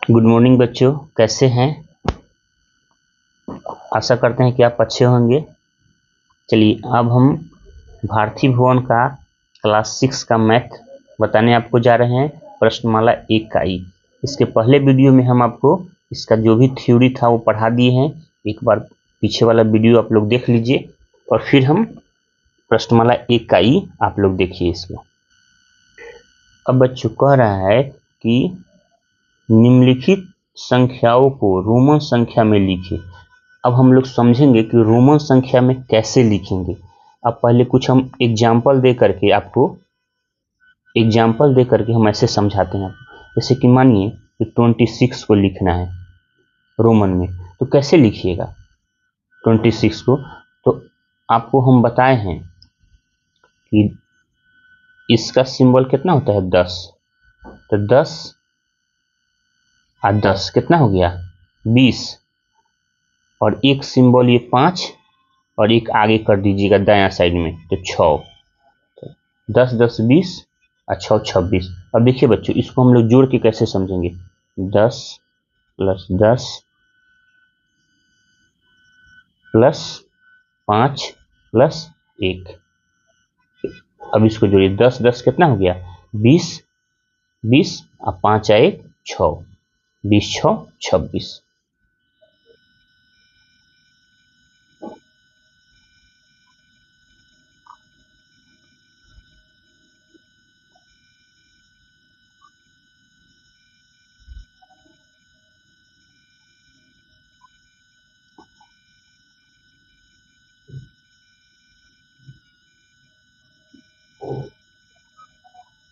Good morning बच्चों, कैसे हैं? आशा करते हैं कि आप अच्छे होंगे। चलिए अब हम भारतीय भवन का क्लास 6 का मैथ बताने आपको जा रहे हैं, प्रश्नमाला 1 का ई। इसके पहले वीडियो में हम आपको इसका जो भी थ्योरी था वो पढ़ा दिए हैं। एक बार पीछे वाला वीडियो आप लोग देख लीजिए और फिर हम प्रश्नमाला 1 का ई आप लोग देखिए इसमें। अब बच्चों कह रहा है कि निम्नलिखित संख्याओं को रोमन संख्या में लिखें। अब हम लोग समझेंगे कि रोमन संख्या में कैसे लिखेंगे। अब पहले कुछ हम एग्जाम्पल दे करके हम ऐसे समझाते हैं। जैसे कि मानिए कि 26 को लिखना है रोमन में, तो कैसे लिखिएगा 26 को? तो आपको हम बताए हैं कि इसका सिंबल कितना होता है 10, तो 10 और 10 कितना हो गया 20, और एक सिंबल ये 5 और एक आगे कर दीजिएगा दायां साइड में तो 6। तो 10 10 20 और 6 26। अब देखिए बच्चों, इसको हम लोग जोड़ के कैसे समझेंगे। 10 + 10 + 5 + 1। अब इसको जोड़िए, 10 10 कितना हो गया 20 20 और 5 आए 6, 20 6 26।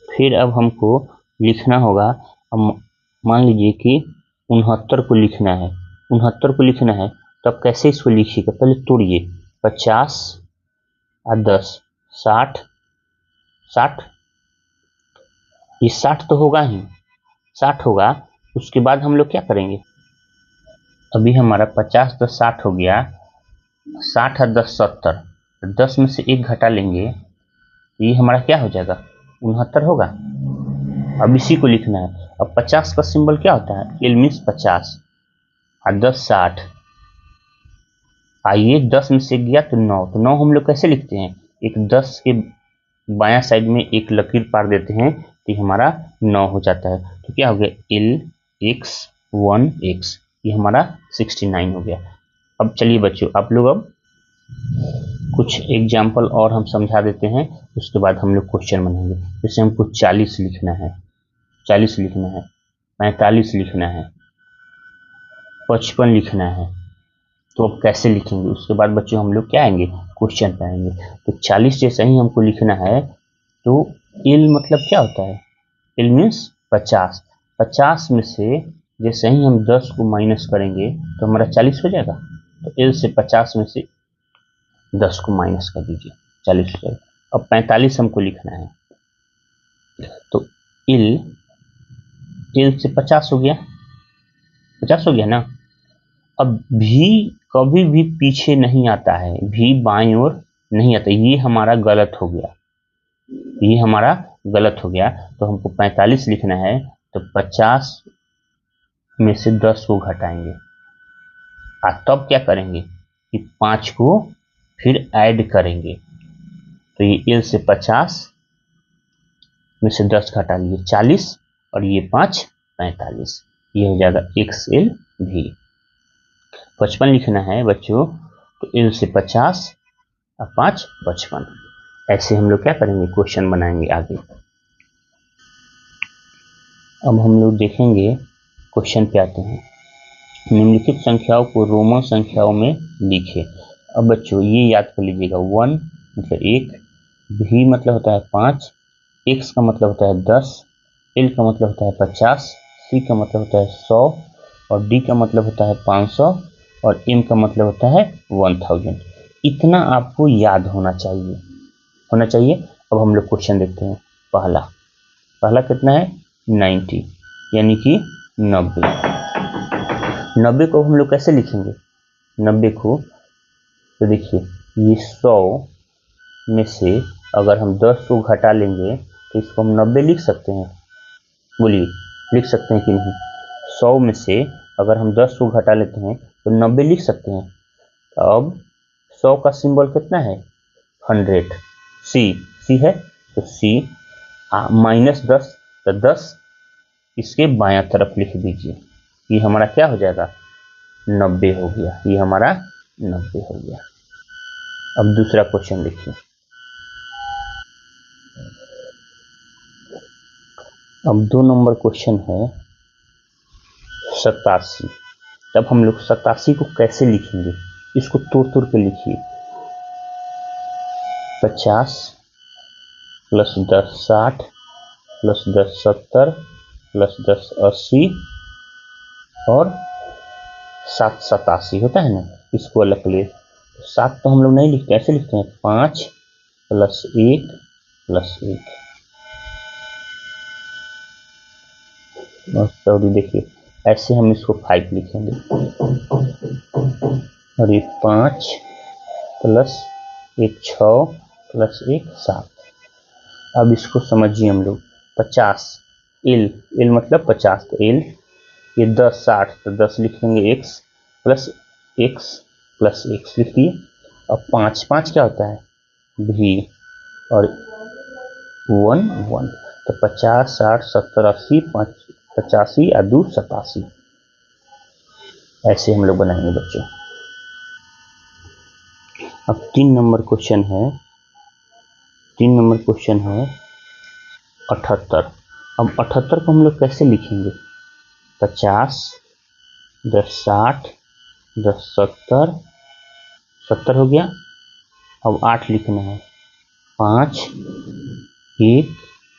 फिर अब हमको लिखना होगा। अब मान लीजिए कि 69 को लिखना है, 69 को लिखना है, तो अब कैसे इसको लिखिएगा? पहले तोड़िए, 50 और 10 60 60, ये 60 तो होगा ही, 60 होगा। उसके बाद हम लोग क्या करेंगे? अभी हमारा 50 10 60 हो गया, 60 और 10 70, 10 में से एक घटा लेंगे, ये हमारा क्या हो जाएगा 69 होगा। अब इसी को लिखना है। अब 50 का सिंबल क्या होता है? एल मीन्स 50 और 10 60। आइए 10 में से गया तो 9, तो 9 हम लोग कैसे लिखते हैं? एक 10 के बायां साइड में एक लकीर पार देते हैं तो हमारा 9 हो जाता है। तो क्या हो गया एल एक्स 1 एक्स, ये हमारा 69 हो गया। अब चलिए बच्चों, आप लोग अब कुछ एग्जाम्पल और हम समझा देते हैं, उसके बाद हम लोग क्वेश्चन बनाएंगे। जैसे हमको 40 लिखना है, 40 लिखना है, 45 लिखना है, 55 लिखना है, तो अब कैसे लिखेंगे? उसके बाद बच्चों हम लोग क्या आएंगे? क्वेश्चन पे आएंगे। तो 40 जैसे ही हमको लिखना है तो एल मतलब क्या होता है? L means 50। 50 में से जैसे ही हम 10 को माइनस करेंगे तो हमारा 40 हो जाएगा। तो एल से 50 में से 10 को माइनस कर दीजिए, 40 हो जाएगा। अब 45 हमको लिखना है, तो एल से 50 हो गया, 50 हो गया ना। अब भी कभी भी पीछे नहीं आता है, भी बाईं ओर नहीं आता, ये हमारा गलत हो गया, ये हमारा गलत हो गया। तो हमको 45 लिखना है, तो 50 में से 10 को घटाएंगे और तब क्या करेंगे कि 5 को फिर ऐड करेंगे। तो ये एल से 50 में से 10 घटा लिए 40 और ये 5 45, ये हो जाएगा XL भी। 55 लिखना है बच्चों, तो एल से 50 और 5 55। ऐसे हम लोग क्या करेंगे? क्वेश्चन बनाएंगे आगे। अब हम लोग देखेंगे, क्वेश्चन पे आते हैं। निम्नलिखित संख्याओं को रोमन संख्याओं में लिखें। अब बच्चों ये याद कर लीजिएगा, 1 मतलब 1, भी मतलब होता है 5, x का मतलब होता है 10, l का मतलब होता है 50, c का मतलब होता है 100 और d का मतलब होता है 500 और m का मतलब होता है 1000। इतना आपको याद होना चाहिए। अब हम लोग क्वेश्चन देखते हैं। पहला कितना है 90, यानी कि 90। 90 को हम लोग कैसे लिखेंगे? 90 को तो देखिए, ये 100 में से अगर हम 10 को घटा लेंगे तो इसको हम 90 लिख सकते हैं। बोलिए, लिख सकते हैं कि नहीं? 100 में से अगर हम 10 को घटा लेते हैं तो 90 लिख सकते हैं। अब 100 का सिंबल कितना है? 100। सी है तो सी -10, तो 10 इसके बायां तरफ लिख दीजिए। ये हमारा क्या हो जाएगा? 90 हो गया। ये हमारा 90 हो गया। अब दूसरा क्वेश्चन देखिए। अब 2 नंबर क्वेश्चन है 87। तब हम लोग 87 को कैसे लिखेंगे? इसको तोड़ के लिखिए। 50 प्लस 10 60 प्लस 10 70 प्लस 10 80 और 7 87 होता है ना। इसको अलग ले। 7 तो हम लोग नहीं लिखते, ऐसे लिखते हैं 5 प्लस 1 प्लस 1। सॉरी देखिए, ऐसे हम इसको 5 लिखेंगे और ये 5 प्लस 1 6 प्लस 1 7। अब इसको समझिए हम लोग। 50 एल मतलब 50, तो एल ये 10 60, तो 10 लिख लेंगे x प्लस x लिख दिए। अब 5 क्या होता है? भी और 1 1, तो 50 60 70 80 85 और 2 87। ऐसे हम लोग बनाएंगे बच्चों। अब 3 नंबर क्वेश्चन है 78। अब 78 को हम लोग कैसे लिखेंगे? 50 10 60 10 70 हो गया। अब 8 लिखना है। 5 1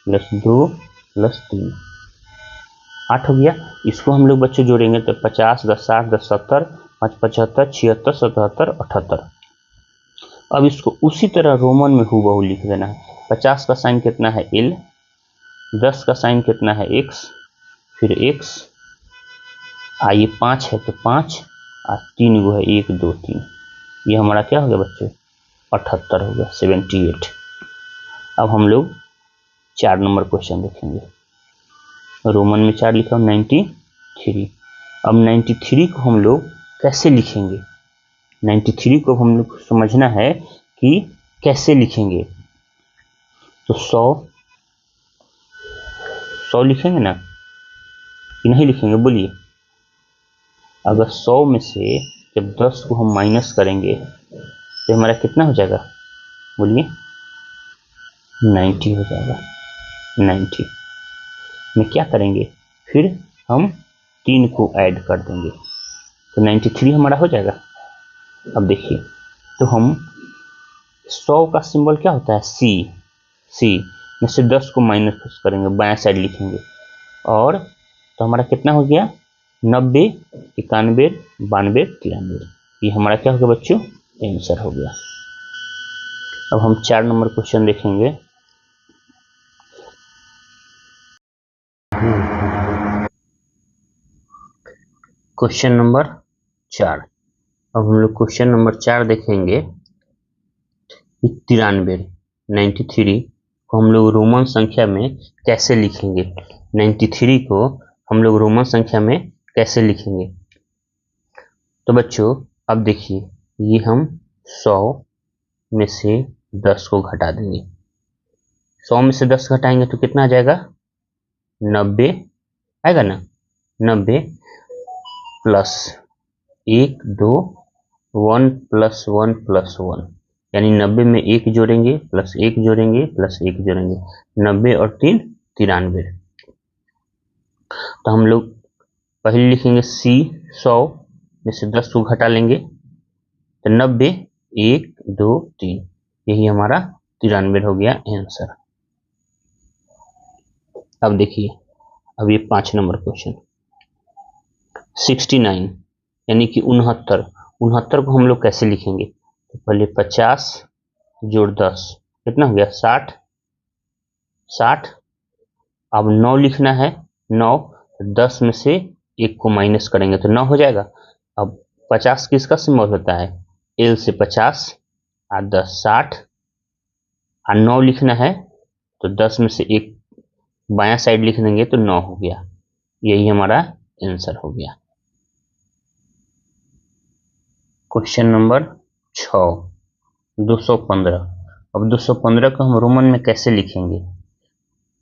प्लस 2 प्लस 3, 8 हो गया। इसको हम लोग बच्चों जोड़ेंगे तो 50 10 60 10 70 5 75 76 77 78। अब इसको उसी तरह रोमन में हूबहू लिख देना है। 50 का साइन कितना है? एल। 10 का साइन कितना है? एक्स। फिर एक्स ये 5 है तो 5 और 3 गो है 1 2 3। ये हमारा क्या हो गया बच्चों? 78 हो गया, 78। अब हम लोग 4 नंबर क्वेश्चन देखेंगे। रोमन में 4 लिखा 93। अब 93 को हम लोग कैसे लिखेंगे? 93 को हम लोग समझना है कि कैसे लिखेंगे। तो 100 लिखेंगे ना कि नहीं लिखेंगे? बोलिए। अगर 100 में से जब 10 को हम माइनस करेंगे तो हमारा कितना हो जाएगा? बोलिए। 90 हो जाएगा। 90 में क्या करेंगे? फिर हम 3 को ऐड कर देंगे तो 93 हमारा हो जाएगा। अब देखिए, तो हम 100 का सिंबल क्या होता है? सी में से 10 को माइनस करेंगे, बायां साइड लिखेंगे। और तो हमारा कितना हो गया? 90 91 92 93। ये हमारा क्या हो गया बच्चों? आंसर हो गया। अब हम 4 नंबर क्वेश्चन देखेंगे। Question number 4। अब हम लोग क्वेश्चन नंबर 4 देखेंगे। 93 को हम लोग रोमन संख्या में कैसे लिखेंगे? 93 को हम लोग रोमन संख्या में कैसे लिखेंगे? तो बच्चों अब देखिए, ये हम 100 में से 10 को घटा देंगे। 100 में से 10 घटाएंगे तो कितना आ जाएगा? 90 आएगा ना। 90 प्लस 1 2 1 प्लस 1 प्लस 1, यानी 90 में 1 जोड़ेंगे प्लस 1 जोड़ेंगे प्लस 1 जोड़ेंगे, 90 और 3 93। तो हम लोग पहले लिखेंगे सी। 100 में से 10 को घटा लेंगे तो 90 1 2 3, यही हमारा 93 हो गया आंसर। अब देखिए, अब ये 5 नंबर क्वेश्चन 69 यानी कि 69 को हम लोग कैसे लिखेंगे? तो पहले 50 जोड़ 10 कितना हो गया? 60। अब 9 लिखना है। 9 10 में से 1 को माइनस करेंगे तो 9 हो जाएगा। अब 50 किसका सिंबल होता है? एल से 50 और 10 60 और 9 लिखना है तो 10 में से 1 बायां साइड लिख देंगे तो 9 हो गया। यही हमारा आंसर हो गया। Question number 6, 215। अब 215 को हम रोमन में कैसे लिखेंगे?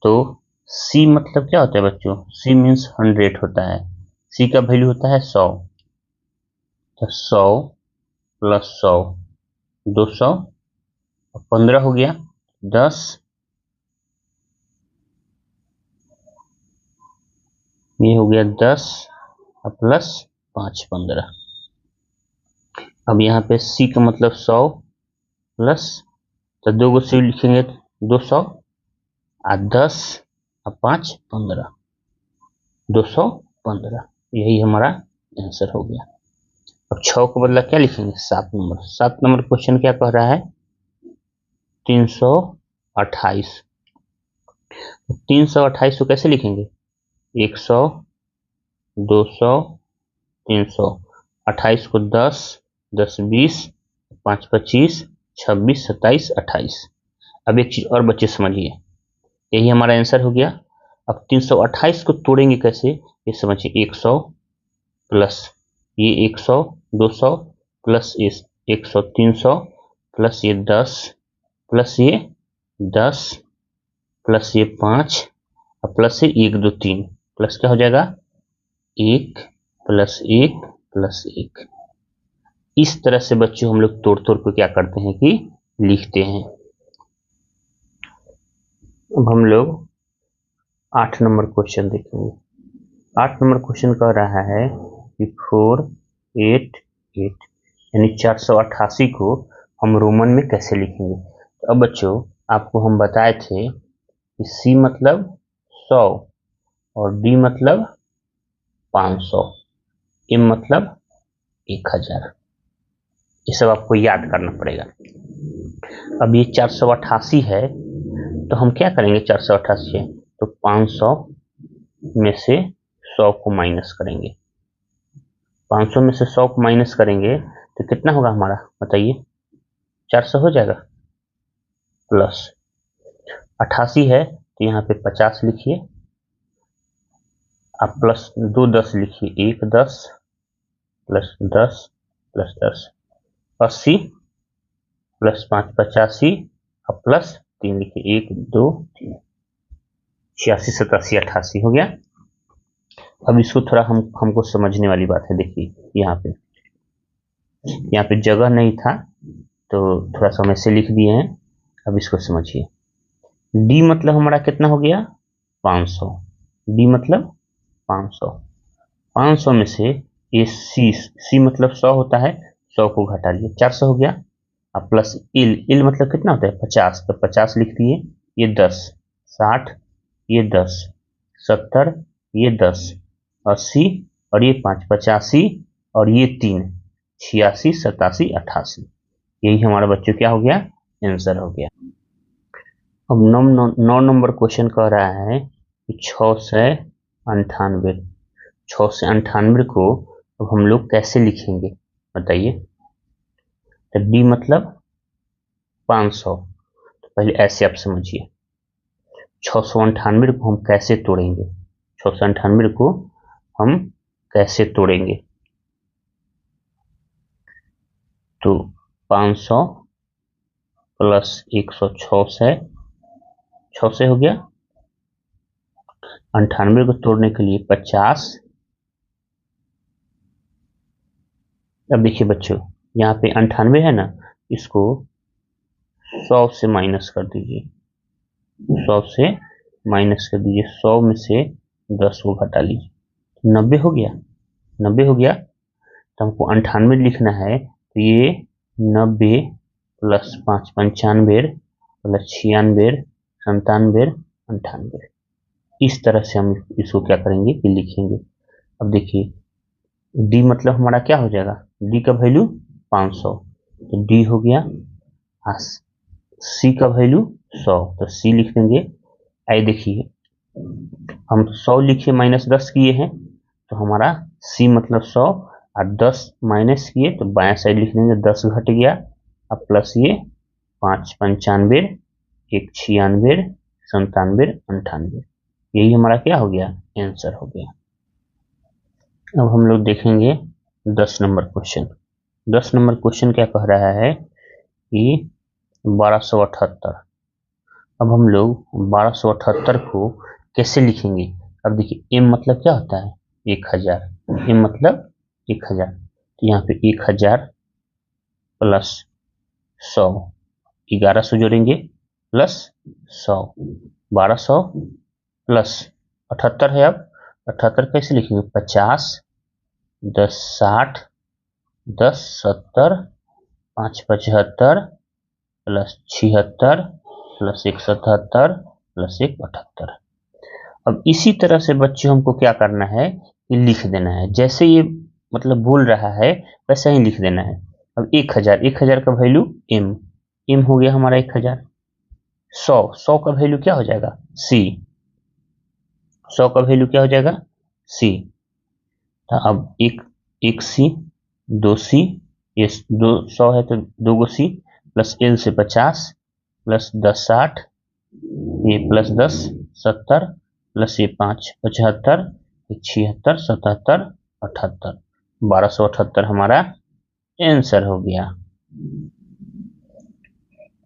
तो सी मतलब क्या होता है बच्चों? सी मीन्स 100 होता है। सी का वैल्यू होता है 100। तो 100 प्लस 100 200, 15 हो गया 10, ये हो गया 10 प्लस 5 15। अब यहाँ पे सी का मतलब 100 प्लस, तो दो गो सी लिखेंगे 200 और 10 और 5 15, 215। यही हमारा आंसर हो गया। अब 6 को बदला क्या लिखेंगे? 7 नंबर। 7 नंबर क्वेश्चन क्या कह रहा है? 328। 328 को कैसे लिखेंगे? 100, 200, 300। 28 को 10, 10 20, 5 25, 26 27 28। अब एक चीज और बच्चे समझिए, यही हमारा आंसर हो गया। अब 328 को तोड़ेंगे कैसे, ये समझिए। 100 प्लस ये 100, 200 प्लस इस 100, 300 प्लस ये 10 प्लस ये 10 प्लस ये 5 और प्लस ये 1 2 3 प्लस क्या हो जाएगा? 1 प्लस 1 प्लस 1। इस तरह से बच्चों हम लोग तोड़ तोड़ को क्या करते हैं कि लिखते हैं। अब हम लोग 8 नंबर क्वेश्चन देखेंगे। 8 नंबर क्वेश्चन कह रहा है कि 488 यानी 488 को हम रोमन में कैसे लिखेंगे? तो अब बच्चों आपको हम बताए थे कि सी मतलब 100 और डी मतलब 500, एम मतलब 1000। ये सब आपको याद करना पड़ेगा। अब ये 488 है, तो हम क्या करेंगे? 488 है तो 500 में से 100 को माइनस करेंगे। 500 में से 100 को माइनस करेंगे तो कितना होगा हमारा, बताइए? 400 हो जाएगा। प्लस 88 है तो यहाँ पे 50 लिखिए, आप प्लस 2 10 लिखिए, 1 10 प्लस 10 प्लस 10 80 प्लस 5 85 और प्लस 3 लिखिए, 1 2 3 86 87 88 हो गया। अब इसको थोड़ा हमको समझने वाली बात है। देखिए यहाँ पे जगह नहीं था तो थोड़ा सा हम ऐसे लिख दिए हैं। अब इसको समझिए। डी मतलब हमारा कितना हो गया? 500। डी मतलब 500। 500 में से ये सी मतलब 100 होता है, 100 को घटा लिए 400 हो गया। अब प्लस इल मतलब कितना होता है? 50। तो 50 लिख दिए, ये 10 60, ये 10 70, ये 10 80 और ये 5 85 और ये 3 86 87 88। यही हमारा बच्चों क्या हो गया? आंसर हो गया। अब 9 नंबर क्वेश्चन कह रहा है कि 698। 698 को अब हम लोग कैसे लिखेंगे बताइए? तो डी मतलब 500, तो पहले ऐसे आप समझिए। 698 को हम कैसे तोड़ेंगे? 698 को हम कैसे तोड़ेंगे? तो 500 प्लस 106 है, 6 से हो गया। 98 को तोड़ने के लिए 50। अब देखिए बच्चों, यहाँ पे 98 है ना, इसको 100 से माइनस कर दीजिए। 100 से माइनस कर दीजिए, 100 में से 10 को घटा लीजिए, 90 हो गया। 90 हो गया तो हमको 98 लिखना है, तो ये 90 प्लस 5 95 प्लस 96 97 98। इस तरह से हम इसको क्या करेंगे कि लिखेंगे। अब देखिए डी मतलब हमारा क्या हो जाएगा? डी का वैल्यू 500, तो डी हो गया। सी का वैल्यू 100, तो सी लिख देंगे। आई देखिए हम 100 लिखे माइनस 10 किए हैं, तो हमारा सी मतलब 100 और 10 माइनस किए तो बायां साइड लिख देंगे, 10 घट गया। अब प्लस ये 5 95 1 96 97 98। यही हमारा क्या हो गया? आंसर हो गया। अब हम लोग देखेंगे 10 नंबर क्वेश्चन। 10 नंबर क्वेश्चन क्या कह रहा है कि 1278। अब हम लोग 1278 को कैसे लिखेंगे? अब देखिए एम मतलब क्या होता है? 1000। एम मतलब 1000, तो यहाँ पे 1000 प्लस 100, 1100 जोड़ेंगे प्लस 100, 1200 प्लस 78 है। अब 78 कैसे लिखेंगे? 50, 10 60, 10 70, 5 75 प्लस 76 प्लस 1 77 प्लस 1 78। अब इसी तरह से बच्चों हमको क्या करना है कि लिख देना है, जैसे ये मतलब बोल रहा है वैसा ही लिख देना है। अब 1000, 1000 का वैल्यू एम, एम हो गया हमारा 1000। 100, 100 का वैल्यू क्या हो जाएगा? सी, 100 का वैल्यू क्या हो जाएगा? सी। तो अब एक सी, 2 सी, ये 200 है तो 2 गो सी, प्लस एल से 50 प्लस 10 60, ये प्लस 10 70 प्लस ये 5 75, 76 77 78, 1278 हमारा आंसर हो गया।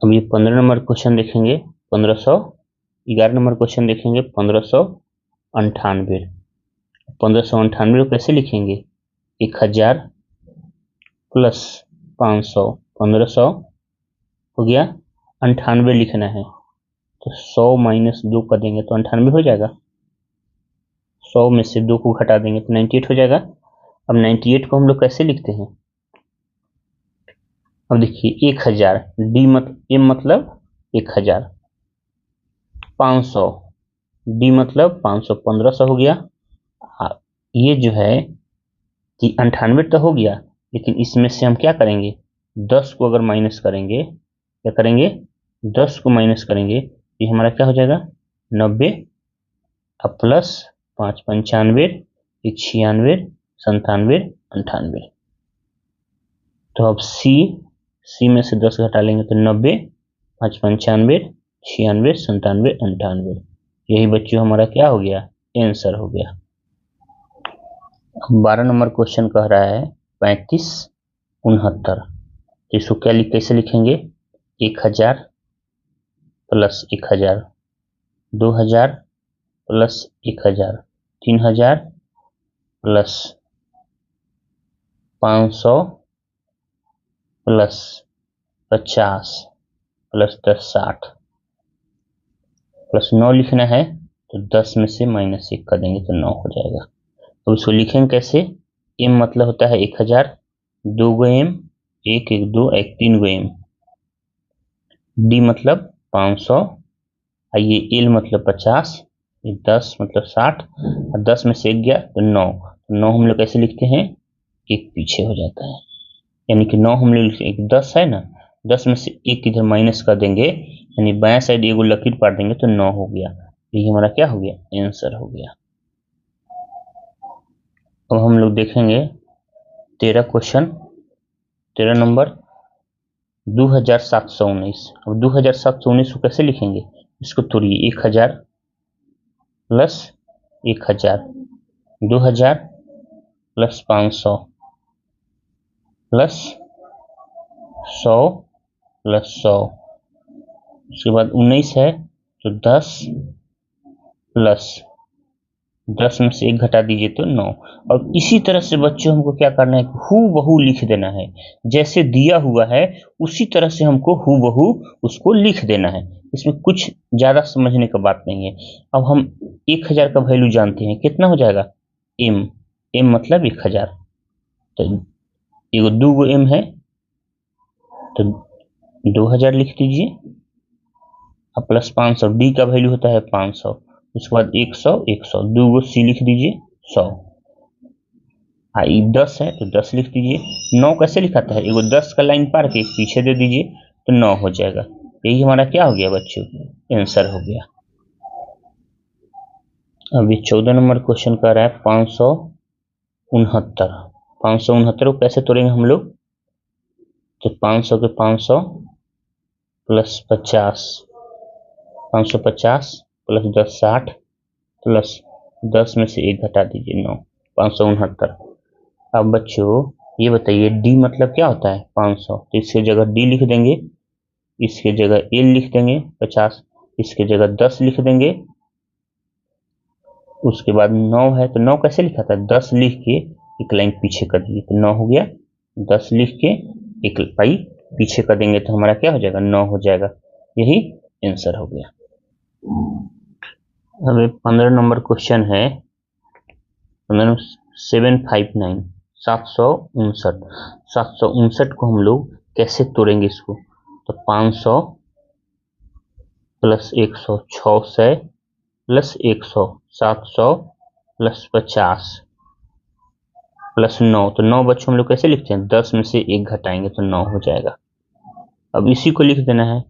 अब ये 15 नंबर क्वेश्चन देखेंगे, 11 नंबर क्वेश्चन देखेंगे 1598। 1598 को कैसे लिखेंगे? 1000 प्लस 500, 1500 हो गया, 98 लिखना है तो 100 माइनस 2 कर देंगे तो 98 हो जाएगा। 100 में से 2 को घटा देंगे तो 98 हो जाएगा। अब 98 को हम लोग कैसे लिखते हैं? अब देखिए 1000, डी मत एम मतलब 1000, 500, डी मतलब 500, 1500 हो गया। ये जो है कि 98 तो हो गया, लेकिन इसमें से हम क्या करेंगे? 10 को अगर माइनस करेंगे, क्या करेंगे? 10 को माइनस करेंगे, ये हमारा क्या हो जाएगा? 90, अब प्लस 5 95, 1 96 97 98। तो अब सी में से 10 घटा लेंगे तो 90, 5 95 96 97 98। यही बच्चों हमारा क्या हो गया? आंसर हो गया। 12 नंबर क्वेश्चन कह रहा है 35 69। तो इसको कैसे लिखेंगे? 1000 plus 1000, 2000 plus 1000, 3000 plus 500 plus 50 plus 10 60 plus 9 लिखना है तो 10 में से माइनस 1 कर देंगे तो 9 हो जाएगा। तो इसको लिखेंगे कैसे? एम मतलब होता है 1000, 2 गो एम, 1 1 2 1 3 गो एम, डी मतलब 500, ये एल मतलब 50, ये 10 मतलब 60, और 10 में से 1 गया तो 9, 9 हम लोग कैसे लिखते हैं? एक पीछे हो जाता है, यानी कि 9 हम लोग लिखते हैं, 10 है ना, 10 में से 1 इधर माइनस कर देंगे, यानी बाएं साइड एगो लकीर पाट देंगे तो 9 हो गया। ये हमारा क्या हो गया? आंसर हो गया। अब हम लोग देखेंगे 13 क्वेश्चन, 13 नंबर 2719। अब 2719 को कैसे लिखेंगे? इसको तोड़िए, 1000 प्लस 1000, 2000 प्लस 500 प्लस 100 प्लस 100, उसके बाद 19 है तो 10 प्लस 10 में से 1 घटा दीजिए तो 9। और इसी तरह से बच्चों हमको क्या करना है? हूबहू लिख देना है, जैसे दिया हुआ है उसी तरह से हमको हूबहू उसको लिख देना है। इसमें कुछ ज्यादा समझने का बात नहीं है। अब हम 1000 का वैल्यू जानते हैं, कितना हो जाएगा? एम, एम मतलब 1000, तो एगो 2 गो एम है तो 2000 लिख दीजिए, अब प्लस 500, डी का वैल्यू होता है 500, उसके बाद 100 100, 2 गो सी लिख दीजिए 100, हाँ ये 10 है तो 10 लिख दीजिए। 9 कैसे लिखाता है? एगो 10 का लाइन पार के पीछे दे दीजिए तो 9 हो जाएगा। यही हमारा क्या हो गया बच्चों? आंसर हो गया। अभी 14 नंबर क्वेश्चन कर रहा है 569। 569 को कैसे तोड़ेंगे हम लोग? तो 500 के 500 प्लस 50, 550 प्लस 10 60 प्लस 10 में से 1 घटा दीजिए 9, 569। अब बच्चों ये बताइए डी मतलब क्या होता है 500, तो इसकी जगह डी लिख देंगे, इसके जगह एल लिख देंगे 50, इसके जगह 10 लिख देंगे, उसके बाद 9 है तो 9 कैसे लिखा था, 10 लिख के एक लाइन पीछे कर दिए तो 9 हो गया, 10 लिख के एक पाई पीछे कर देंगे तो हमारा क्या हो जाएगा 9 हो जाएगा। यही आंसर हो गया। अब 15 नंबर क्वेश्चन है 759 759 को हम लोग कैसे तोड़ेंगे इसको, तो 500 प्लस 100 600 प्लस 100 700 प्लस 50 प्लस 9, तो 9 बच्चों हम लोग कैसे लिखते हैं, 10 में से 1 घटाएंगे तो 9 हो जाएगा। अब इसी को लिख देना है।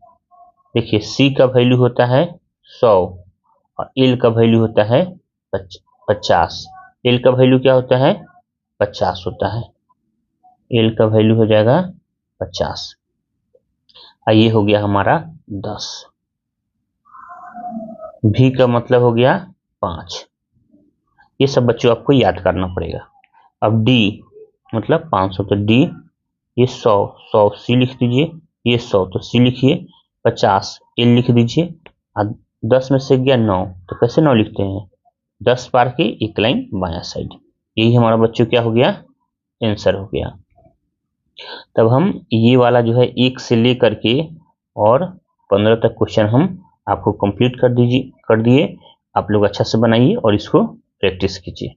देखिए सी का वैल्यू होता है 100 और एल का वैल्यू होता है 50। एल का वैल्यू क्या होता है 50 होता है, एल का वैल्यू हो जाएगा 50। ये हो गया हमारा 10। भी का मतलब हो गया 5। ये सब बच्चों आपको याद करना पड़ेगा। अब डी मतलब 500, तो डी ये 100 सी लिख दीजिए, ये 100 तो सी लिखिए, 50 एल लिख दीजिए, 10 में से गया 9 तो कैसे 9 लिखते हैं, 10 पार के एक लाइन बायां साइड। यही हमारा बच्चों क्या हो गया आंसर हो गया। तब हम ये वाला जो है 1 से लेकर के और 15 तक क्वेश्चन हम आपको कंप्लीट कर दिए। आप लोग अच्छा से बनाइए और इसको प्रैक्टिस कीजिए।